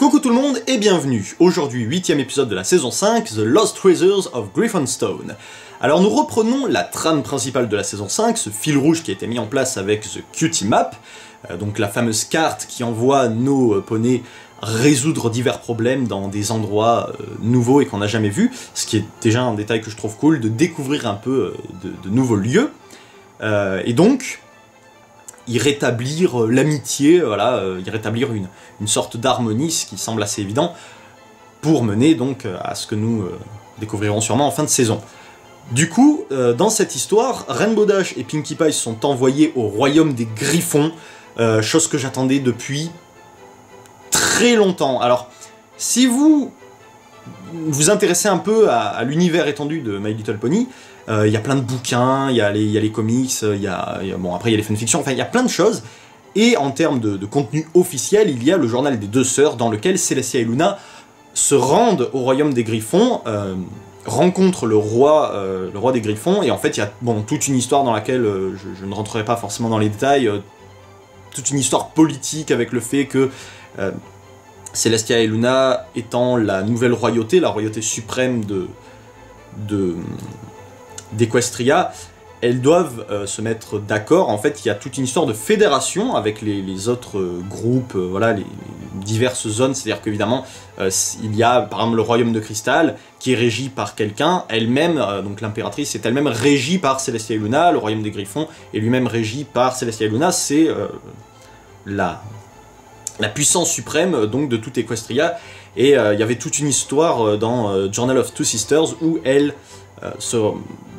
Coucou tout le monde et bienvenue. Aujourd'hui, 8ème épisode de la saison 5, The Lost Treasures of Griffonstone. Alors nous reprenons la trame principale de la saison 5, ce fil rouge qui a été mis en place avec The Cutie Map, donc la fameuse carte qui envoie nos poneys résoudre divers problèmes dans des endroits nouveaux et qu'on n'a jamais vus, ce qui est déjà un détail que je trouve cool, de découvrir un peu de nouveaux lieux. Et donc, y rétablir l'amitié, voilà, y rétablir une sorte d'harmonie, ce qui semble assez évident, pour mener donc à ce que nous découvrirons sûrement en fin de saison. Du coup, dans cette histoire, Rainbow Dash et Pinkie Pie sont envoyés au royaume des Griffons, chose que j'attendais depuis très longtemps. Alors, si vous vous intéressez un peu à l'univers étendu de My Little Pony, il y a plein de bouquins, il y a les comics, bon, après il y a les fanfictions, enfin il y a plein de choses. Et en termes de contenu officiel, il y a le journal des deux sœurs dans lequel Celestia et Luna se rendent au royaume des Griffons, rencontrent le roi des Griffons, et en fait il y a toute une histoire dans laquelle je ne rentrerai pas forcément dans les détails, toute une histoire politique avec le fait que Celestia et Luna étant la nouvelle royauté, la royauté suprême d'Equestria, elles doivent se mettre d'accord. En fait, il y a toute une histoire de fédération avec les autres groupes, voilà, les diverses zones. C'est-à-dire qu'évidemment, il y a par exemple le royaume de cristal qui est régi par quelqu'un. Elle-même, donc l'impératrice, est elle-même régie par Celestia et Luna. Le royaume des Griffons est lui-même régi par Celestia et Luna. C'est la puissance suprême donc de toute Equestria. Et il y avait toute une histoire dans Journal of Two Sisters où elles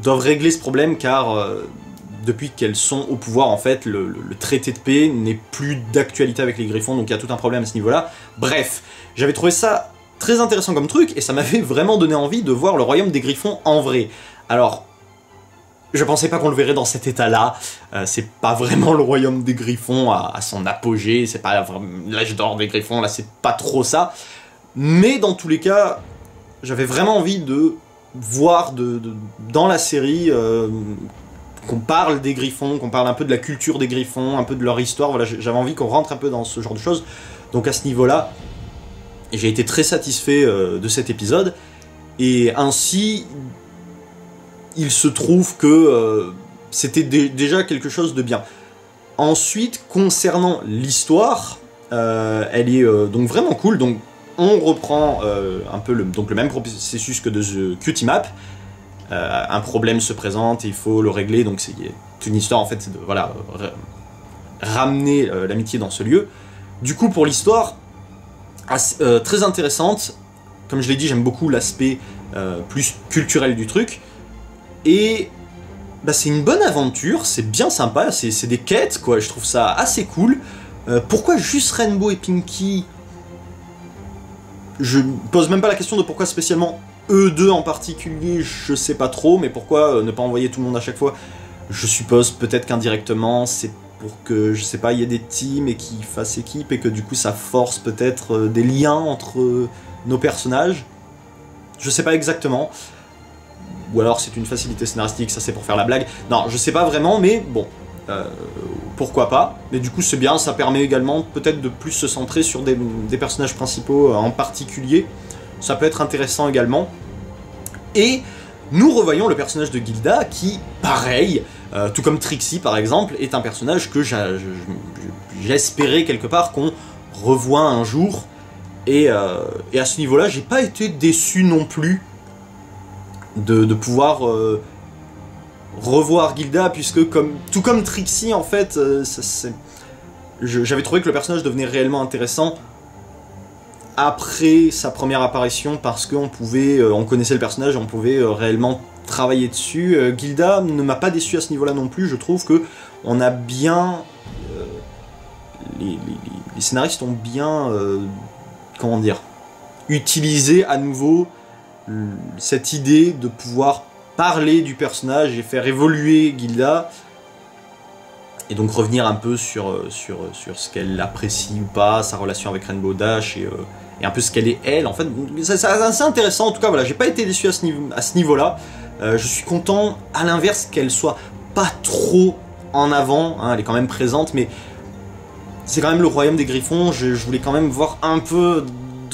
doivent régler ce problème car depuis qu'elles sont au pouvoir, en fait, le traité de paix n'est plus d'actualité avec les Griffons, donc il y a tout un problème à ce niveau-là. Bref, j'avais trouvé ça très intéressant comme truc et ça m'avait vraiment donné envie de voir le royaume des Griffons en vrai. Alors, je pensais pas qu'on le verrait dans cet état-là, c'est pas vraiment le royaume des Griffons à son apogée, c'est pas l'âge d'or des Griffons, là c'est pas trop ça. Mais dans tous les cas, j'avais vraiment envie de voir dans la série qu'on parle des Griffons, qu'on parle un peu de la culture des Griffons, un peu de leur histoire, voilà, j'avais envie qu'on rentre un peu dans ce genre de choses. Donc à ce niveau-là, j'ai été très satisfait de cet épisode, et ainsi, il se trouve que c'était déjà quelque chose de bien. Ensuite, concernant l'histoire, elle est donc vraiment cool, donc on reprend un peu le même processus que de The Cutie Map. Un problème se présente et il faut le régler, donc c'est une histoire en fait, c'est de voilà, ramener l'amitié dans ce lieu. Du coup, pour l'histoire, très intéressante, comme je l'ai dit, j'aime beaucoup l'aspect plus culturel du truc, et bah, c'est une bonne aventure, c'est bien sympa, c'est des quêtes, quoi, je trouve ça assez cool. Pourquoi juste Rainbow et Pinkie ? Je pose même pas la question de pourquoi spécialement eux deux en particulier, je sais pas trop, mais pourquoi ne pas envoyer tout le monde à chaque fois ? Je suppose peut-être qu'indirectement c'est pour que, je sais pas, il y ait des teams et qu'ils fassent équipe et que du coup ça force peut-être des liens entre nos personnages. Je sais pas exactement. Ou alors c'est une facilité scénaristique, ça c'est pour faire la blague. Non, je sais pas vraiment, mais bon, pourquoi pas. Mais du coup c'est bien, ça permet également peut-être de plus se centrer sur des personnages principaux en particulier. Ça peut être intéressant également. Et nous revoyons le personnage de Gilda qui, pareil, tout comme Trixie par exemple, est un personnage que j'espérais quelque part qu'on revoie un jour. Et à ce niveau-là, j'ai pas été déçu non plus de pouvoir revoir Gilda, puisque tout comme Trixie en fait, j'avais trouvé que le personnage devenait réellement intéressant après sa première apparition, parce qu'on connaissait le personnage, on pouvait réellement travailler dessus. Gilda ne m'a pas déçu à ce niveau-là non plus, je trouve que on a bien les scénaristes ont bien comment dire, utilisé à nouveau cette idée de pouvoir parler du personnage et faire évoluer Gilda, et donc revenir un peu sur ce qu'elle apprécie ou pas, sa relation avec Rainbow Dash, et un peu ce qu'elle est elle, en fait. C'est assez intéressant, en tout cas, voilà, j'ai pas été déçu à ce niveau-là. Je suis content, à l'inverse, qu'elle soit pas trop en avant, hein, elle est quand même présente, mais c'est quand même le royaume des Griffons, je voulais quand même voir un peu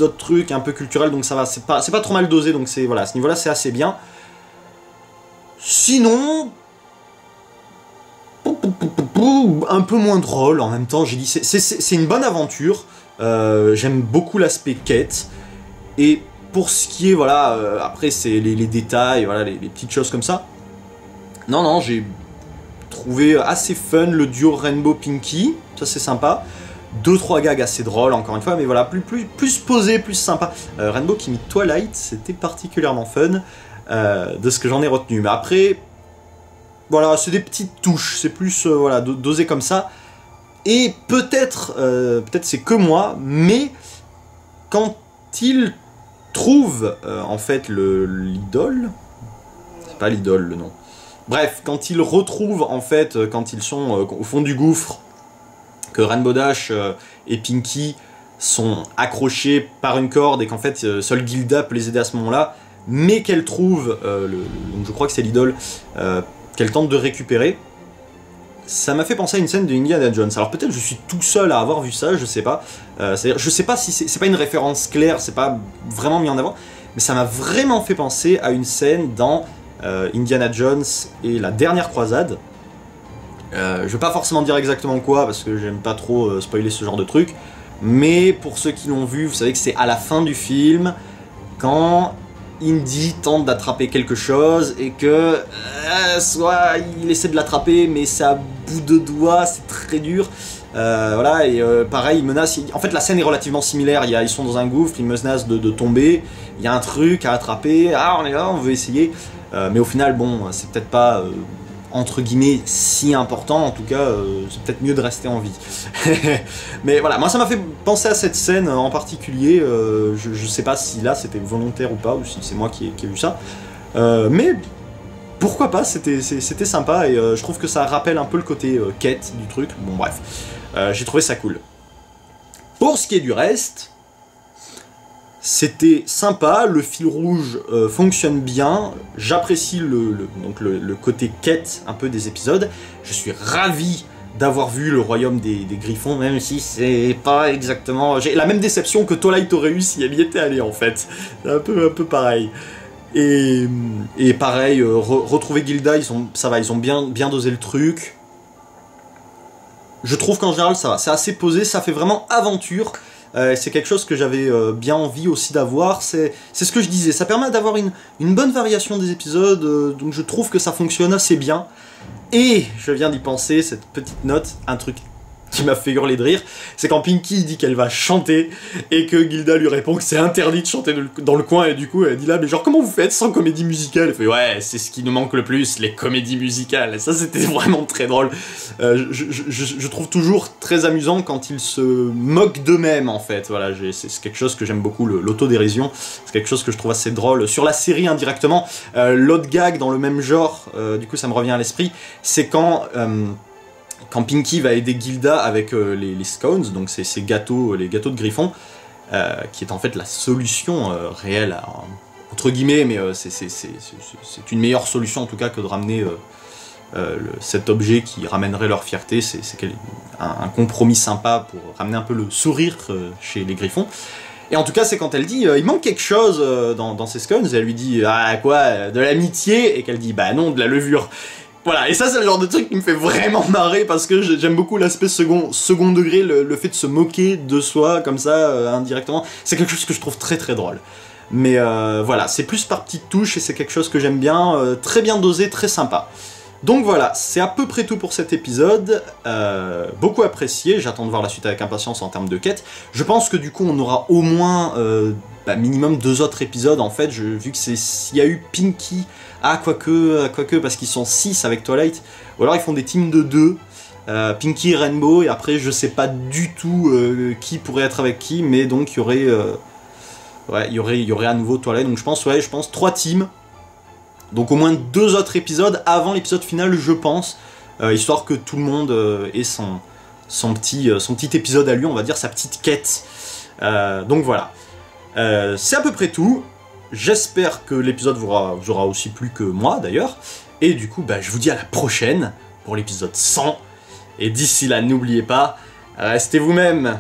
d'autres trucs un peu culturels, donc ça va, c'est pas trop mal dosé, donc c'est voilà, à ce niveau-là c'est assez bien. Sinon, un peu moins drôle en même temps, j'ai dit, c'est une bonne aventure, j'aime beaucoup l'aspect quête, et pour ce qui est, voilà, après c'est les détails, voilà, les petites choses comme ça, non, j'ai trouvé assez fun le duo Rainbow-Pinky, ça c'est sympa. 2-3 gags assez drôles encore une fois, mais voilà, plus posé, plus sympa. Rainbow qui mit Twilight, c'était particulièrement fun, de ce que j'en ai retenu. Mais après, voilà, c'est des petites touches, c'est plus voilà, dosé comme ça. Et peut-être c'est que moi, mais quand il trouve en fait l'idole, c'est pas l'idole le nom. Bref, quand ils retrouvent en fait, quand ils sont au fond du gouffre, que Rainbow Dash et Pinky sont accrochés par une corde et qu'en fait seule Gilda peut les aider à ce moment-là, mais qu'elle trouve, donc je crois que c'est l'idole, qu'elle tente de récupérer, ça m'a fait penser à une scène de Indiana Jones. Alors peut-être je suis tout seul à avoir vu ça, je sais pas. Je sais pas si c'est pas une référence claire, c'est pas vraiment mis en avant, mais ça m'a vraiment fait penser à une scène dans Indiana Jones et la dernière croisade. Je vais pas forcément dire exactement quoi parce que j'aime pas trop spoiler ce genre de truc, mais pour ceux qui l'ont vu, vous savez que c'est à la fin du film quand Indy tente d'attraper quelque chose et que soit il essaie de l'attraper mais c'est à bout de doigts, c'est très dur. Voilà, et pareil, il menace. En fait, la scène est relativement similaire. Ils sont dans un gouffre, ils menacent de tomber. Il y a un truc à attraper. Ah, on est là, on veut essayer. Mais au final, bon, c'est peut-être pas entre guillemets si important. En tout cas, c'est peut-être mieux de rester en vie. Mais voilà, moi ça m'a fait penser à cette scène en particulier. Je sais pas si là c'était volontaire ou pas, ou si c'est moi qui ai vu ça. Mais pourquoi pas, c'était sympa et je trouve que ça rappelle un peu le côté quête du truc. Bon bref, j'ai trouvé ça cool. Pour ce qui est du reste, c'était sympa, le fil rouge fonctionne bien, j'apprécie le côté quête un peu des épisodes. Je suis ravi d'avoir vu le royaume des Griffons, même si c'est pas exactement... J'ai la même déception que Twilight aurait eu si elle y était allée en fait. C'est un peu pareil. Et pareil, retrouver Gilda, ils ont bien dosé le truc. Je trouve qu'en général ça va, c'est assez posé, ça fait vraiment aventure. C'est quelque chose que j'avais bien envie aussi d'avoir, c'est ce que je disais, ça permet d'avoir une bonne variation des épisodes, donc je trouve que ça fonctionne assez bien. Et je viens d'y penser, cette petite note, un truc qui m'a fait hurler de rire, c'est quand Pinky dit qu'elle va chanter et que Gilda lui répond que c'est interdit de chanter dans le coin, et du coup elle dit là mais genre comment vous faites sans comédie musicale? Elle fait ouais, c'est ce qui nous manque le plus, les comédies musicales. Et ça c'était vraiment très drôle. Je trouve toujours très amusant quand ils se moquent d'eux-mêmes en fait. Voilà, c'est quelque chose que j'aime beaucoup, l'autodérision. C'est quelque chose que je trouve assez drôle sur la série indirectement. L'autre gag dans le même genre, du coup ça me revient à l'esprit, c'est quand Pinky va aider Gilda avec les scones, donc ces gâteaux, les gâteaux de Griffon, qui est en fait la solution réelle, entre guillemets, mais c'est une meilleure solution en tout cas que de ramener cet objet qui ramènerait leur fierté. C'est un compromis sympa pour ramener un peu le sourire chez les Griffons. Et en tout cas, c'est quand elle dit il manque quelque chose dans ces scones, et elle lui dit ah quoi, de l'amitié, et qu'elle dit bah non, de la levure. Voilà, et ça c'est le genre de truc qui me fait vraiment marrer parce que j'aime beaucoup l'aspect second degré, le fait de se moquer de soi comme ça indirectement, c'est quelque chose que je trouve très très drôle. Mais voilà, c'est plus par petites touches et c'est quelque chose que j'aime bien, très bien dosé, très sympa. Donc voilà, c'est à peu près tout pour cet épisode, beaucoup apprécié, j'attends de voir la suite avec impatience en termes de quête. Je pense que du coup on aura au moins minimum 2 autres épisodes en fait, vu que s'il y a eu Pinky, quoique, parce qu'ils sont 6 avec Twilight, ou alors ils font des teams de 2, Pinky et Rainbow, et après je sais pas du tout qui pourrait être avec qui, mais donc il y aurait à nouveau Twilight, donc je pense 3 teams, donc au moins 2 autres épisodes avant l'épisode final je pense, histoire que tout le monde ait son petit épisode à lui, on va dire sa petite quête, donc voilà. C'est à peu près tout. J'espère que l'épisode vous aura aussi plu que moi d'ailleurs. Et du coup, je vous dis à la prochaine pour l'épisode 100. Et d'ici là, n'oubliez pas, restez vous-même.